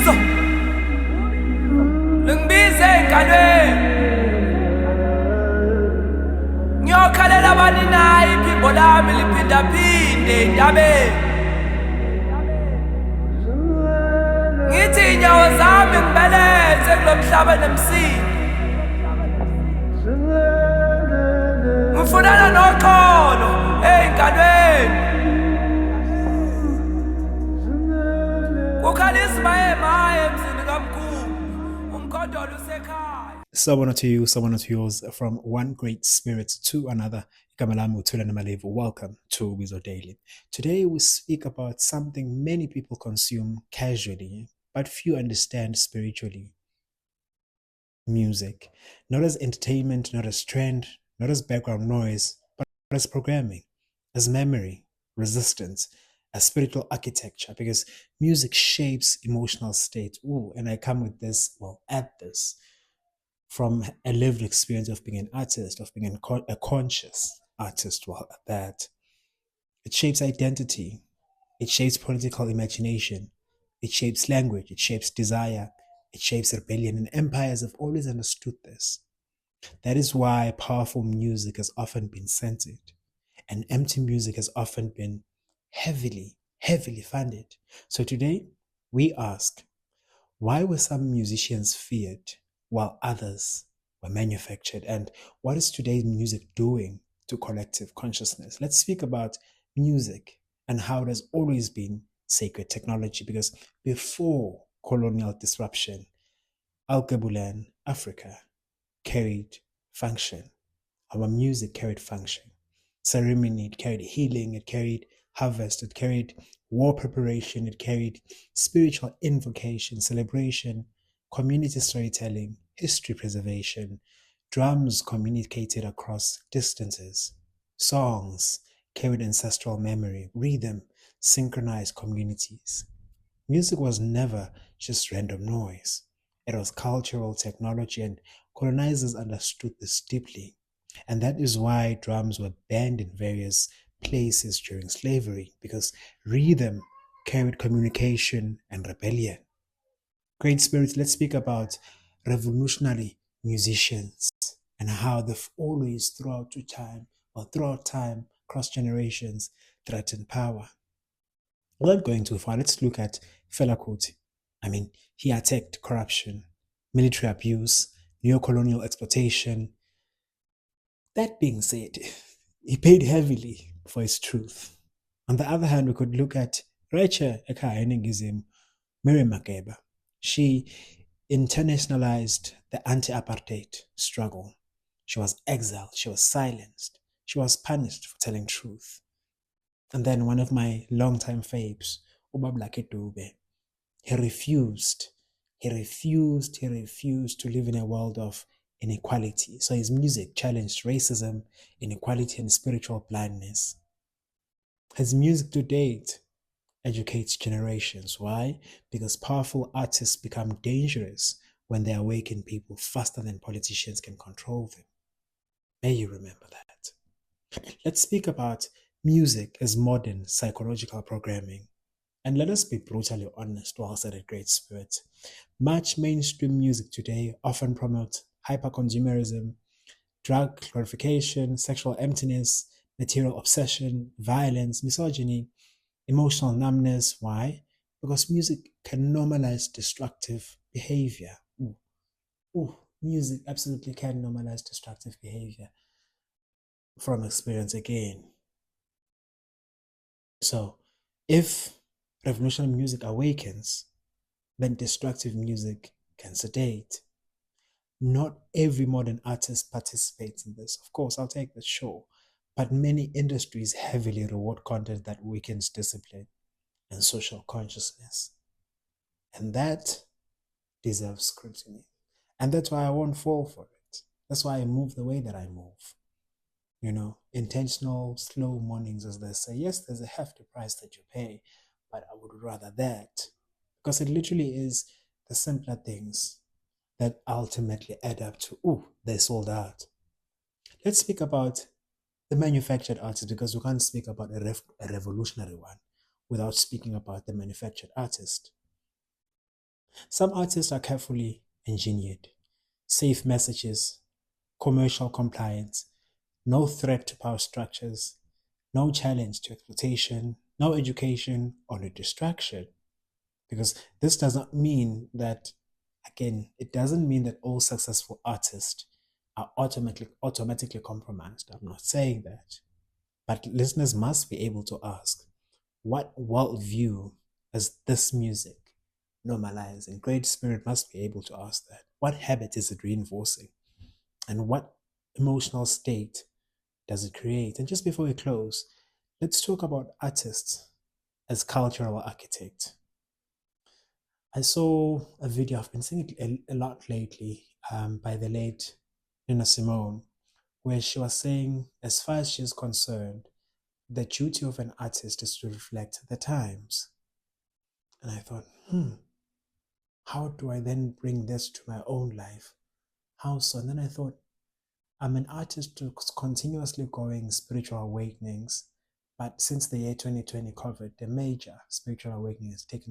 Ubizo Lingibize engalweni Ngiyokhalela bani nayi iphimbo lami liphindaphinde entabeni Ngithi inyawo zami ngibeleze kulomhlaba nemsini Ngifunana noxolo engalweni Sawubona to you, Sawubona to yours, from one great spirit to another. Welcome to Ubizo Daily. Today we speak about something many people consume casually, but few understand spiritually. Music. Not as entertainment, not as trend, not as background noise, but as programming, as memory, resistance, as spiritual architecture, because music shapes emotional state. And I come with this, from a lived experience of being an artist, of being a conscious artist. That it shapes identity, it shapes political imagination, it shapes language, it shapes desire, it shapes rebellion, and empires have always understood this. That is why powerful music has often been censored, and empty music has often been heavily funded. So today, we ask, why were some musicians feared while others were manufactured? And what is today's music doing to collective consciousness? Let's speak about music and how it has always been sacred technology, because before colonial disruption, Al-Qabulan, Africa, carried function. Our music carried function. Ceremony, it carried healing, it carried harvest, it carried war preparation, it carried spiritual invocation, celebration, community storytelling, history preservation. Drums communicated across distances. Songs carried ancestral memory. Rhythm synchronized communities. Music was never just random noise. It was cultural technology, and colonizers understood this deeply. And that is why drums were banned in various places during slavery, because rhythm carried communication and rebellion. Great spirits, let's speak about revolutionary musicians and how they've always throughout time, cross generations, threatened power. Without going too far, let's look at Fela Kuti. He attacked corruption, military abuse, neo-colonial exploitation. That being said, he paid heavily for his truth. On the other hand, we could look at Rachel Eka Miriam Makeba. She internationalized the anti-apartheid struggle. She was exiled, she was silenced, she was punished for telling truth. And then one of my longtime faves, Ubabla Dube, he refused to live in a world of inequality. So his music challenged racism, inequality, and spiritual blindness. His music to date educates generations. Why? Because powerful artists become dangerous when they awaken people faster than politicians can control them. May you remember that. Let's speak about music as modern psychological programming. And let us be brutally honest whilst at a great spirit. Much mainstream music today often promotes hyperconsumerism, drug glorification, sexual emptiness, material obsession, violence, misogyny, emotional numbness. Why? Because music can normalize destructive behavior. Music absolutely can normalize destructive behavior. From experience again. So, if revolutionary music awakens, then destructive music can sedate. Not every modern artist participates in this. Of course, I'll take the show. But many industries heavily reward content that weakens discipline and social consciousness. And that deserves scrutiny. And that's why I won't fall for it. That's why I move the way that I move. Intentional, slow mornings, as they say. Yes, there's a hefty price that you pay, but I would rather that. Because it literally is the simpler things that ultimately add up to, they sold out. Let's speak about the manufactured artist, because we can't speak about a revolutionary one without speaking about the manufactured artist. Some artists are carefully engineered, safe messages, commercial compliance, no threat to power structures, no challenge to exploitation, no education, or no distraction. Because this does not mean that, again, it doesn't mean that all successful artists are automatically compromised. I'm not saying that. But listeners must be able to ask, what worldview does this music normalize? And Great Spirit must be able to ask that. What habit is it reinforcing? And what emotional state does it create? And just before we close, let's talk about artists as cultural architects. I saw a video, I've been seeing it a lot lately, by the late Nina Simone, where she was saying, as far as she's concerned, the duty of an artist is to reflect the times. And I thought, how do I then bring this to my own life? How so? And then I thought, I'm an artist who's continuously going spiritual awakenings, but since the year 2020 COVID, the major spiritual awakening has taken